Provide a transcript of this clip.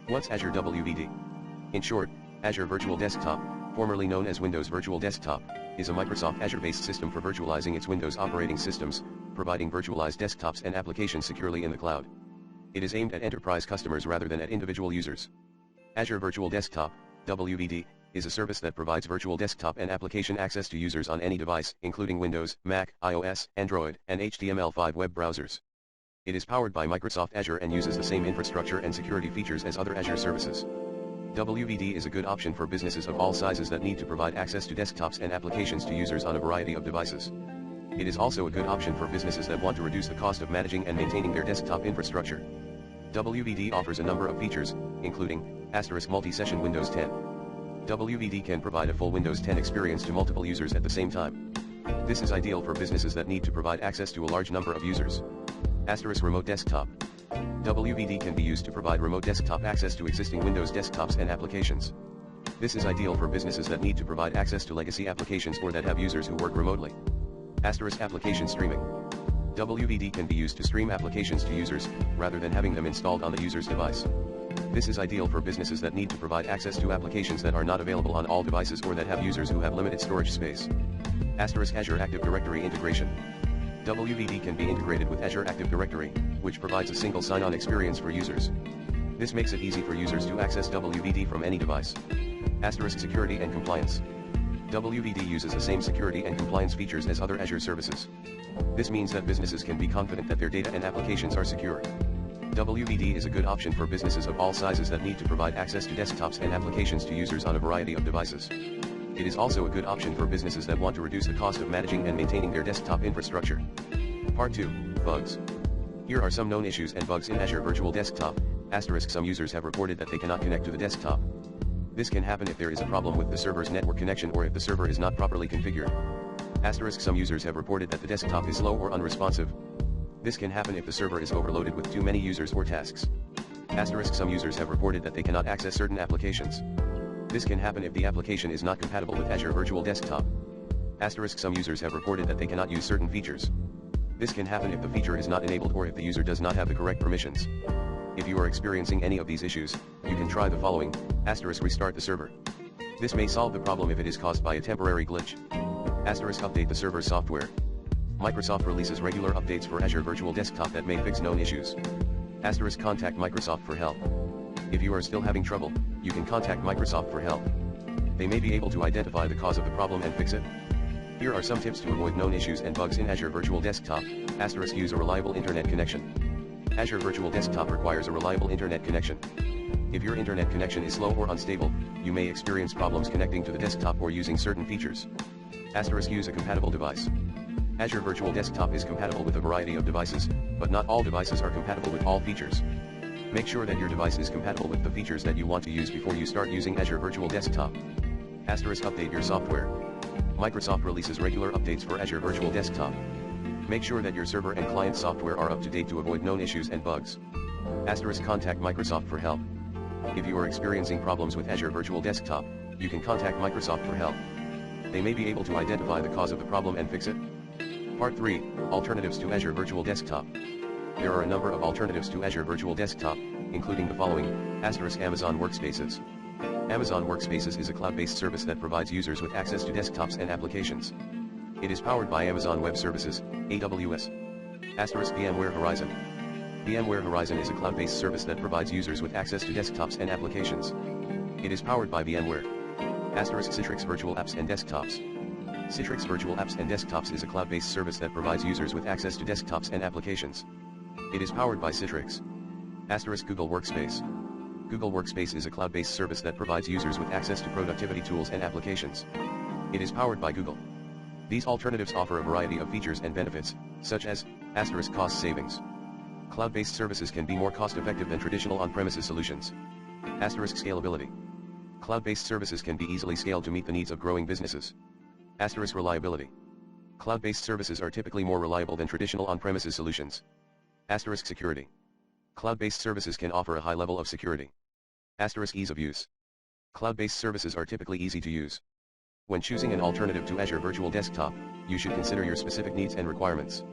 What's Azure WVD? In short, Azure Virtual Desktop, formerly known as Windows Virtual Desktop, is a Microsoft Azure-based system for virtualizing its Windows operating systems, providing virtualized desktops and applications securely in the cloud. It is aimed at enterprise customers rather than at individual users. Azure Virtual Desktop, WVD, is a service that provides virtual desktop and application access to users on any device, including Windows, Mac, iOS, Android, and HTML5 web browsers. It is powered by Microsoft Azure and uses the same infrastructure and security features as other Azure services. WVD is a good option for businesses of all sizes that need to provide access to desktops and applications to users on a variety of devices. It is also a good option for businesses that want to reduce the cost of managing and maintaining their desktop infrastructure. WVD offers a number of features, including multi-session Windows 10. WVD can provide a full Windows 10 experience to multiple users at the same time. This is ideal for businesses that need to provide access to a large number of users. Remote desktop. WVD can be used to provide remote desktop access to existing Windows desktops and applications. This is ideal for businesses that need to provide access to legacy applications or that have users who work remotely. Application streaming. WVD can be used to stream applications to users, rather than having them installed on the user's device. This is ideal for businesses that need to provide access to applications that are not available on all devices or that have users who have limited storage space. Azure Active Directory integration. WVD can be integrated with Azure Active Directory, which provides a single sign-on experience for users. This makes it easy for users to access WVD from any device. Security and compliance. WVD uses the same security and compliance features as other Azure services. This means that businesses can be confident that their data and applications are secure. WVD is a good option for businesses of all sizes that need to provide access to desktops and applications to users on a variety of devices. It is also a good option for businesses that want to reduce the cost of managing and maintaining their desktop infrastructure. Part 2, Bugs. Here are some known issues and bugs in Azure Virtual Desktop. Some users have reported that they cannot connect to the desktop. This can happen if there is a problem with the server's network connection or if the server is not properly configured. Some users have reported that the desktop is slow or unresponsive. This can happen if the server is overloaded with too many users or tasks. Some users have reported that they cannot access certain applications. This can happen if the application is not compatible with Azure Virtual Desktop. Some users have reported that they cannot use certain features. This can happen if the feature is not enabled or if the user does not have the correct permissions. If you are experiencing any of these issues, you can try the following: restart the server. This may solve the problem if it is caused by a temporary glitch. Update the server software. Microsoft releases regular updates for Azure Virtual Desktop that may fix known issues. Contact Microsoft for help. If you are still having trouble, you can contact Microsoft for help. They may be able to identify the cause of the problem and fix it. Here are some tips to avoid known issues and bugs in Azure Virtual Desktop. Use a reliable internet connection. Azure Virtual Desktop requires a reliable internet connection. If your internet connection is slow or unstable, you may experience problems connecting to the desktop or using certain features. Use a compatible device. Azure Virtual Desktop is compatible with a variety of devices, but not all devices are compatible with all features. Make sure that your device is compatible with the features that you want to use before you start using Azure Virtual Desktop. Update your software. Microsoft releases regular updates for Azure Virtual Desktop. Make sure that your server and client software are up to date to avoid known issues and bugs. Contact Microsoft for help. If you are experiencing problems with Azure Virtual Desktop, you can contact Microsoft for help. They may be able to identify the cause of the problem and fix it. Part 3, Alternatives to Azure Virtual Desktop. There are a number of alternatives to Azure Virtual Desktop, including the following: Amazon Workspaces. Amazon Workspaces is a cloud-based service that provides users with access to desktops and applications. It is powered by Amazon Web Services, AWS. VMware Horizon. VMware Horizon is a cloud-based service that provides users with access to desktops and applications. It is powered by VMware. Citrix Virtual Apps and Desktops. Citrix Virtual Apps and Desktops is a cloud-based service that provides users with access to desktops and applications. It is powered by Citrix. Google Workspace. Google Workspace is a cloud-based service that provides users with access to productivity tools and applications. It is powered by Google. These alternatives offer a variety of features and benefits, such as cost savings. Cloud-based services can be more cost-effective than traditional on-premises solutions. Scalability. Cloud-based services can be easily scaled to meet the needs of growing businesses. Reliability. Cloud-based services are typically more reliable than traditional on-premises solutions. Security. Cloud-based services can offer a high level of security. Ease of use. Cloud-based services are typically easy to use. When choosing an alternative to Azure Virtual Desktop, you should consider your specific needs and requirements.